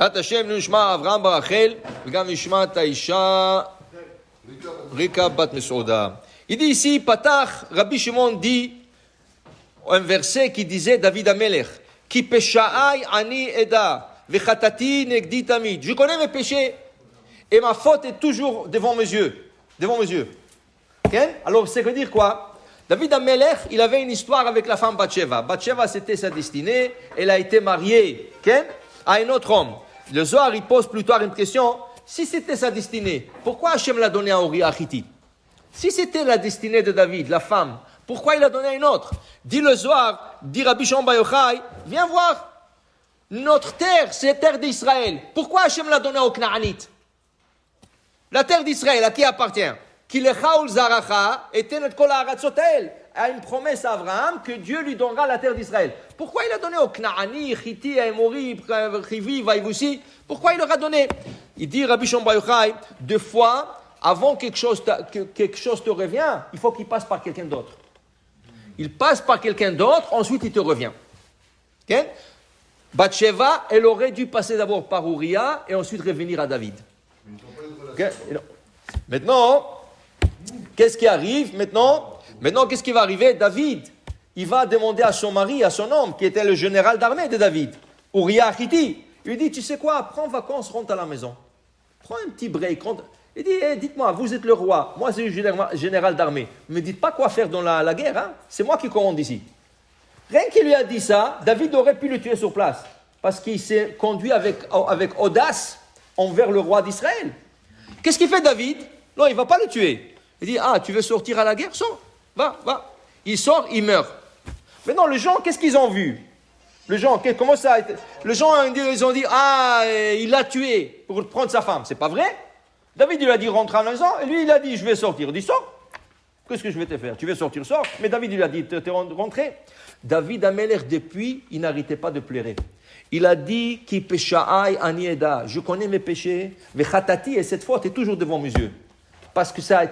את השם נשמע אברהם ברחל, וגם נשמע את האישה ריקה בת מסעודה. Il dit ici, Patach, Rabbi Shimon dit, un verset qui disait David Amelech, Ki peshaai ani eda, vechatati negdi tamid. Je connais mes péchés, et ma faute est toujours devant mes yeux. Devant mes yeux. Okay? Alors, ça veut dire quoi? David Amelech, il avait une histoire avec la femme Bathsheba. Bathsheba, c'était sa destinée. Elle a été mariée à un autre homme. Le Zohar, il pose plus tard une question. Si c'était sa destinée, pourquoi Hachem l'a donné à Uriah Hittite? Si c'était la destinée de David, la femme, pourquoi il l'a donné à une autre? Dit le Zohar, dit Rabbi Shimon Bar Yochai, viens voir. Notre terre, c'est la terre d'Israël. Pourquoi Hachem l'a donné aux Knaanites? La terre d'Israël, à qui appartient? Kilecha ul zaracha etenet kol ha'aratzotel, a une promesse à Abraham que Dieu lui donnera la terre d'Israël. Pourquoi il a donné aux Knaani, Chiti, Amori, Chivi, Vaïvoussi? Pourquoi il leur a donné? Il dit Rabbi Shimon Bar Yochai, deux fois, avant quelque chose te revient, il faut qu'il passe par quelqu'un d'autre. Il passe par quelqu'un d'autre, ensuite il te revient. Okay? Bathsheba, elle aurait dû passer d'abord par Uriah et ensuite revenir à David. Okay? Maintenant, qu'est-ce qui arrive maintenant, qu'est-ce qui va arriver? David, il va demander à son mari, à son homme, qui était le général d'armée de David, Uriah Hittite. Il lui dit, tu sais quoi, prends vacances, rentre à la maison. Prends un petit break. Il dit, dites-moi, vous êtes le roi, moi c'est le général d'armée. Ne me dites pas quoi faire dans la guerre, hein? C'est moi qui commande ici. Rien qu'il lui a dit ça, David aurait pu le tuer sur place. Parce qu'il s'est conduit avec audace envers le roi d'Israël. Qu'est-ce qu'il fait David? Non, il ne va pas le tuer. Il dit, tu veux sortir à la guerre? Sors, va. Il sort, il meurt. Maintenant, les gens, qu'est-ce qu'ils ont vu? Les gens, comment ça a été? Les gens, ils ont dit, il l'a tué pour prendre sa femme. C'est pas vrai? David, il a dit, rentre à la maison, et lui, il a dit, je vais sortir. Il dit, sors. Qu'est-ce que je vais te faire? Tu veux sortir, sors. Mais David, il a dit, t'es rentré. David Amelech, depuis, il n'arrêtait pas de pleurer. Il a dit, Ki peshaai ani eda, je connais mes péchés, vechatati, et cette faute est toujours devant mes yeux. Parce que ça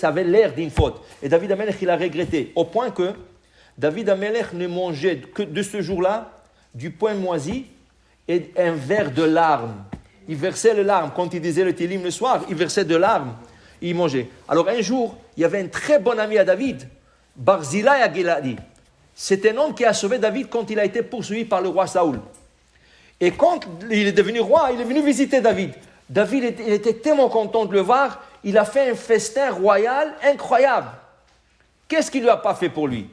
avait l'air d'une faute. Et David Amelech, il a regretté, au point que David Amelech ne mangeait que de ce jour-là du pain moisi et un verre de larmes. Il versait les larmes. Quand il disait le Télim le soir, il versait de larmes. Il mangeait. Alors un jour, il y avait un très bon ami à David, Barzillai Agiladi. C'est un homme qui a sauvé David quand il a été poursuivi par le roi Saoul. Et quand il est devenu roi, il est venu visiter David. David il était tellement content de le voir, il a fait un festin royal incroyable. Qu'est-ce qu'il ne lui a pas fait pour lui?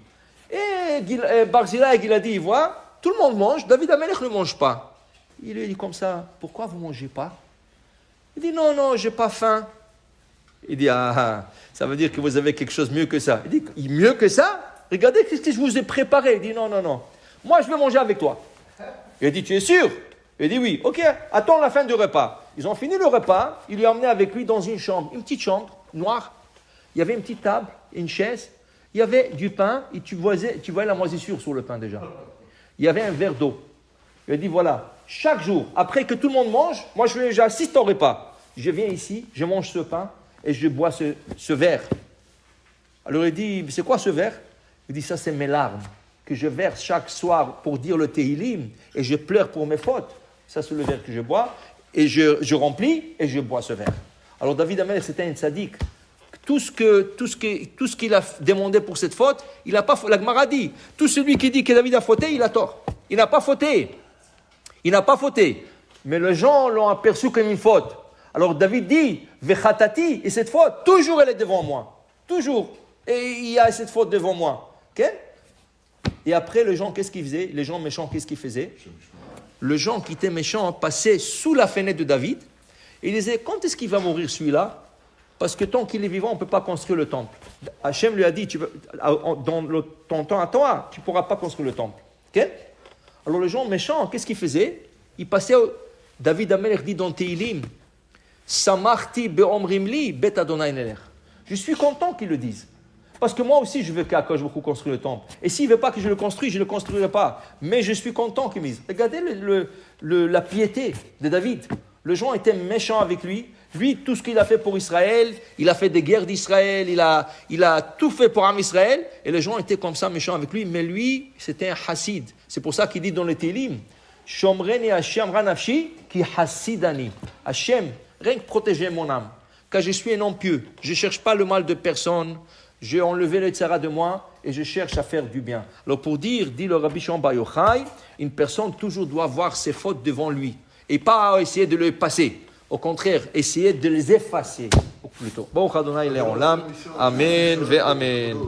Et Barzillai il a dit, voilà, tout le monde mange, David Amelech ne mange pas. Il lui dit comme ça, pourquoi vous ne mangez pas? Il dit, non, je n'ai pas faim. Il dit, ça veut dire que vous avez quelque chose de mieux que ça. Il dit, mieux que ça? Regardez ce que je vous ai préparé. Il dit, non, moi je vais manger avec toi. Il dit, tu es sûr? Il dit, oui, ok, attends la fin du repas. Ils ont fini le repas, il lui a emmené avec lui dans une chambre, une petite chambre noire. Il y avait une petite table, une chaise, il y avait du pain, et tu voyais la moisissure sur le pain déjà. Il y avait un verre d'eau. Il a dit, voilà, chaque jour, après que tout le monde mange, moi j'assiste au repas. Je viens ici, je mange ce pain et je bois ce verre. Alors il dit, c'est quoi ce verre? Il dit, ça c'est mes larmes que je verse chaque soir pour dire le Tehillim et je pleure pour mes fautes. Ça c'est le verre que je bois et je remplis et je bois ce verre. Alors David Amelech c'était un tzaddik. Tout ce qu'il a demandé pour cette faute, il n'a pas fauté. La Gemara dit, tout celui qui dit que David a fauté, il a tort. Il n'a pas fauté. Mais les gens l'ont aperçu comme une faute. Alors David dit, vechatati, et cette faute, toujours elle est devant moi. Toujours. Et il y a cette faute devant moi. Okay? Et après, les gens, qu'est-ce qu'ils faisaient? Les gens méchants, qu'est-ce qu'ils faisaient? Les gens qui étaient méchants passaient sous la fenêtre de David et ils disaient, quand est-ce qu'il va mourir celui-là? Parce que tant qu'il est vivant, on ne peut pas construire le temple. Hachem lui a dit, dans ton temps à toi, tu ne pourras pas construire le temple. Okay? Alors les gens méchants, qu'est-ce qu'ils faisaient? Ils passaient, David Amelech dit dans Tehillim, Samarti be'omrimli bet Adonai nelech. Je suis content qu'ils le disent. Parce que moi aussi, je veux qu'Akadosh Baruch Hu construise le temple. Et s'il ne veut pas que je le construise, je ne le construirai pas. Mais je suis content qu'il me dise. Regardez la piété de David. Les gens étaient méchants avec lui. Lui, tout ce qu'il a fait pour Israël, il a fait des guerres d'Israël, il a tout fait pour Am Israël. Et les gens étaient comme ça méchants avec lui. Mais lui, c'était un hassid. C'est pour ça qu'il dit dans le Télim, Shomreni Hashem ranafshi ki hasidani. Hashem, rien que protéger mon âme. Car je suis un homme pieux. Je ne cherche pas le mal de personne. J'ai enlevé le tzara de moi et je cherche à faire du bien. Alors pour dire, dit le Rabbi Shimon Bar Yochai, une personne toujours doit voir ses fautes devant lui et pas essayer de les passer. Au contraire, essayer de les effacer. Ou plutôt. Baruch Adonai Le'olam. Amen ve amen.